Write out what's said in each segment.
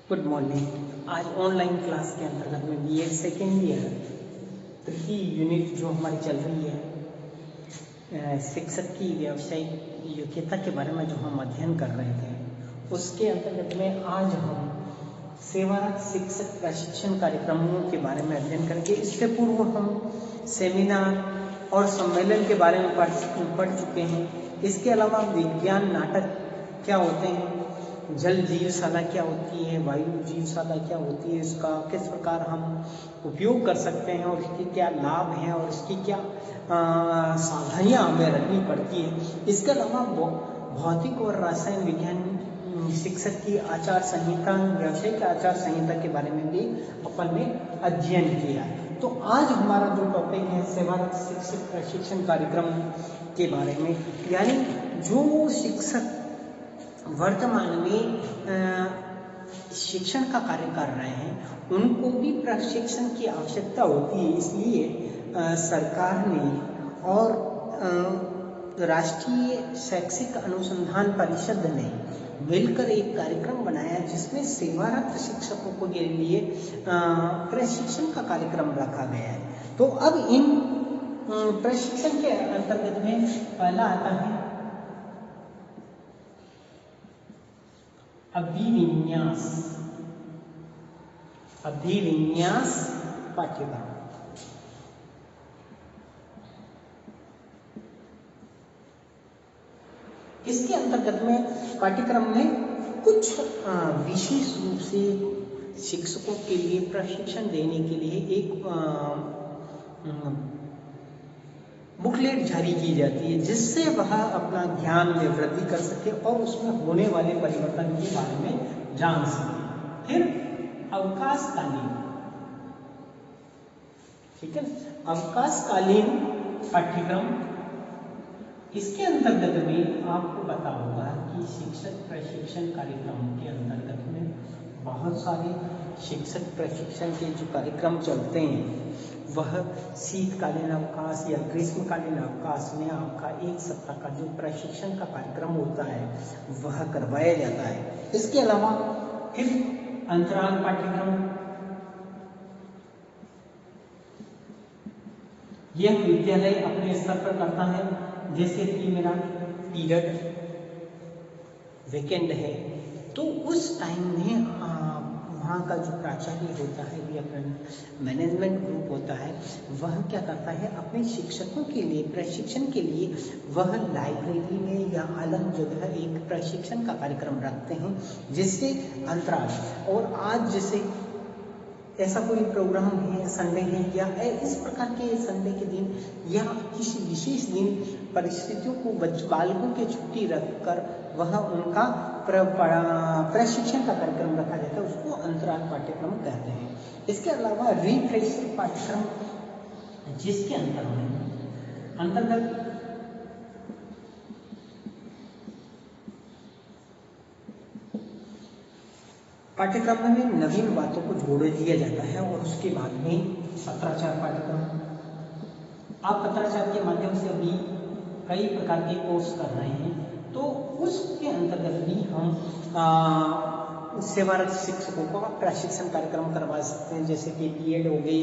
Good morning. आज online class के अंतर्गत में बीएड सेकेंड ईयर तृतीय यूनिट जो हमारी चल रही है शिक्षक की व्यावसायिक योग्यता के बारे में जो हम अध्ययन कर रहे थे, उसके अंतर्गत में आज हम सेवारत शिक्षक प्रशिक्षण कार्यक्रमों के बारे में अध्ययन करेंगे। इससे पूर्व हम सेमिनार और सम्मेलन के बारे में पढ़ चुके हैं। इसके अलावा विज्ञान नाटक क्या होते हैं, जल जीवशाला क्या होती है, वायु जीवशाला क्या होती है, इसका किस प्रकार हम उपयोग कर सकते हैं और इसके क्या लाभ हैं और इसकी क्या सावधानियां हमें रखनी पड़ती है। इसके अलावा भौतिक और रसायन विज्ञान शिक्षक की आचार संहिता, व्यावसायिक आचार संहिता के बारे में भी अपन ने अध्ययन किया। तो आज हमारा जो टॉपिक है सेवारत शिक्षक प्रशिक्षण कार्यक्रम के बारे में, यानी जो शिक्षक वर्तमान में शिक्षण का कार्य कर रहे हैं उनको भी प्रशिक्षण की आवश्यकता होती है। इसलिए सरकार ने और राष्ट्रीय शैक्षिक अनुसंधान परिषद ने मिलकर एक कार्यक्रम बनाया जिसमें सेवारत शिक्षकों के लिए प्रशिक्षण का कार्यक्रम रखा गया है। तो अब इन प्रशिक्षण के अंतर्गत में पहला आता है अभिविन्यास पाठ्यक्रम। इसके अंतर्गत में पाठ्यक्रम में कुछ विशेष रूप से शिक्षकों के लिए प्रशिक्षण देने के लिए एक बुकलेट जारी की जाती है जिससे वह अपना ज्ञान में वृद्धि कर सके और उसमें होने वाले परिवर्तन के बारे में जान सके। फिर अवकाशकालीन, ठीक है, अवकाशकालीन पाठ्यक्रम। इसके अंतर्गत में आपको पता होगा कि शिक्षक प्रशिक्षण कार्यक्रम के अंतर्गत में बहुत सारे शिक्षक प्रशिक्षण के जो कार्यक्रम चलते हैं वह शीतकालीन अवकाश या ग्रीष्मकालीन अवकाश में आपका एक सप्ताह का जो प्रशिक्षण का कार्यक्रम होता है वह करवाया जाता है। इसके अलावा फिर अंतराल पाठ्यक्रम, यह विद्यालय अपने स्तर पर करता है। जैसे कि मेरा पीरियड वीकेंड है तो उस टाइम में वहाँ का जो प्राचार्य होता है या मैनेजमेंट ग्रुप होता है वह क्या करता है, अपने शिक्षकों के लिए प्रशिक्षण के लिए वह लाइब्रेरी में या अलग जगह एक प्रशिक्षण का कार्यक्रम रखते हैं जिससे अंतराल। और आज जैसे ऐसा कोई प्रोग्राम है, संडे है या इस प्रकार के संडे के दिन या किसी विशेष दिन परिस्थितियों को बालकों की छुट्टी रखकर वह उनका प्रशिक्षण का कार्यक्रम रखा जाता है, उसको अंतराल पाठ्यक्रम कहते हैं। इसके अलावा रिफ्रेशर पाठ्यक्रम जिसके अंतर्गत पाठ्यक्रम में नवीन बातों को जोड़ दिया जाता है और उसके बाद में पत्राचार पाठ्यक्रम। आप पत्राचार के माध्यम से अभी कई प्रकार के कोर्स कर रहे हैं तो उसके अंतर्गत भी हम सेवारत शिक्षकों का प्रशिक्षण कार्यक्रम करवा सकते हैं। जैसे कि बीएड हो गई,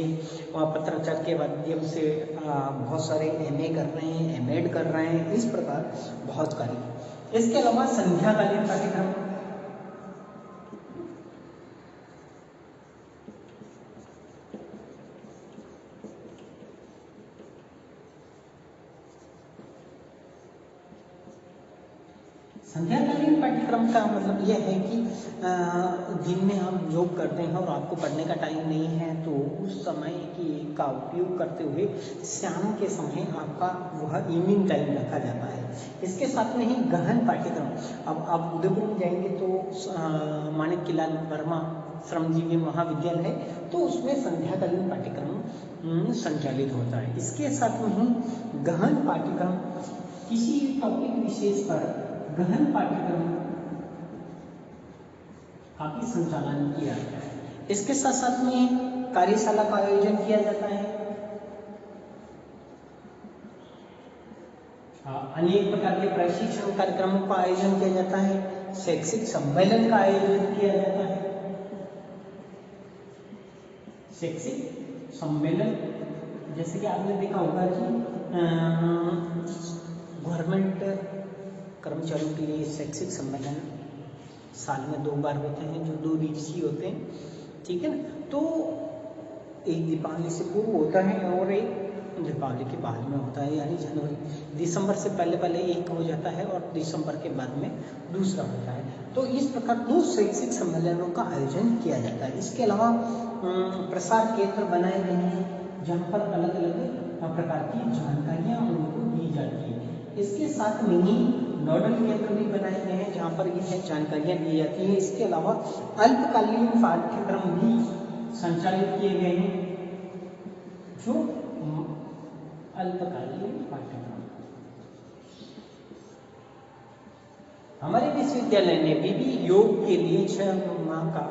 पत्राचार के माध्यम से बहुत सारे एमए कर रहे हैं, एमएड कर रहे हैं, इस प्रकार बहुत कार्य। इसके अलावा संध्याकालीन पाठ्यक्रम, संध्याकालीन पाठ्यक्रम का मतलब यह है कि दिन में आप जॉब करते हैं और आपको पढ़ने का टाइम नहीं है तो उस समय का उपयोग करते हुए शाम के समय आपका वह इवनिंग टाइम रखा जाता है। इसके साथ में ही गहन पाठ्यक्रम, अब आप उदयपुर में जाएंगे तो माणिक्यलाल वर्मा श्रमजीवी महाविद्यालय है तो उसमें संध्याकालीन पाठ्यक्रम संचालित होता है। इसके साथ में ही गहन पाठ्यक्रम, किसी टॉपिक विशेष पर गहन पाठ्यक्रम का भी संचालन किया जाता है। इसके साथ साथ में कार्यशाला का आयोजन किया जाता है, अनेक प्रकार के प्रशिक्षण कार्यक्रमों का आयोजन किया जाता है, शैक्षिक सम्मेलन का आयोजन किया जाता है। शैक्षिक सम्मेलन, जैसे कि आपने देखा होगा कि गवर्नमेंट कर्मचारियों के लिए शैक्षिक सम्मेलन साल में 2 बार होते हैं, जो 2 दिवसीय होते हैं, ठीक है ना। तो एक दीपावली से पूर्व होता है और एक दीपावली के बाद में होता है, यानी जनवरी दिसंबर से पहले एक हो जाता है और दिसंबर के बाद में दूसरा होता है। तो इस प्रकार 2 शैक्षिक सम्मेलनों का आयोजन किया जाता है। इसके अलावा प्रसार केंद्र बनाए गए हैं जहाँ पर अलग अलग प्रकार की जानकारियाँ उनको दी जाती है। इसके साथ में ही नोडल केंद्र भी बनाए गए हैं जहाँ पर ये जानकारियाँ दी जाती हैं। इसके अलावा अल्पकालीन पाठ्यक्रम भी संचालित किए गए हैं, जो अल्पकालीन पाठ्यक्रम हमारे विश्वविद्यालय ने भी योग के लिए 6 माह का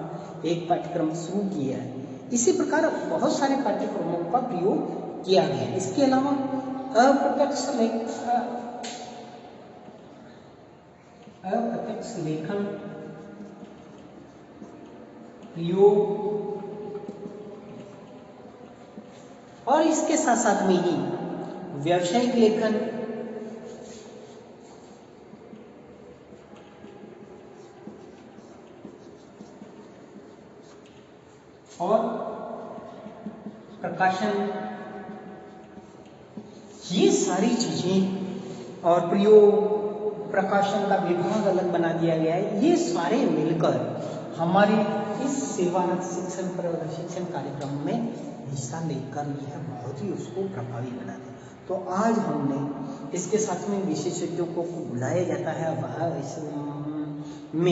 एक पाठ्यक्रम शुरू किया है। इसी प्रकार बहुत सारे पाठ्यक्रमों का प्रयोग किया गया है। इसके अलावा अप्रत्यक्ष लेखन प्रयोग और इसके साथ साथ में ही व्यावसायिक लेखन और प्रकाशन, ये सारी चीजें और प्रयोग प्रकाशन का विभाग अलग बना दिया गया है। ये सारे मिलकर हमारे इस सेवारत शिक्षण प्रशिक्षण कार्यक्रम में हिस्सा लेकर यह बहुत ही उसको प्रभावी बना दिया। तो आज हमने इसके साथ में विशेषज्ञों को बुलाया जाता है, वह इसमें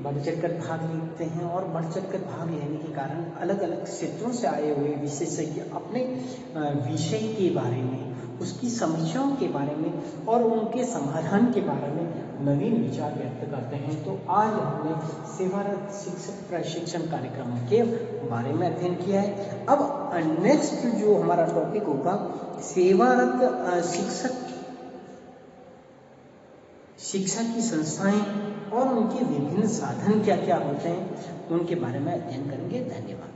बढ़ चढ़कर भाग लेते हैं और बढ़ चढ़कर भाग लेने के कारण अलग अलग क्षेत्रों से आए हुए विशेषज्ञ अपने विषय के बारे में, उसकी समस्याओं के बारे में और उनके समाधान के बारे में नवीन विचार व्यक्त करते हैं। तो आज हमने सेवारत शिक्षक प्रशिक्षण कार्यक्रम के बारे में अध्ययन किया है। अब नेक्स्ट जो हमारा टॉपिक होगा, सेवारत शिक्षा की संस्थाएं और उनके विभिन्न साधन क्या क्या होते हैं, उनके बारे में अध्ययन करेंगे। धन्यवाद।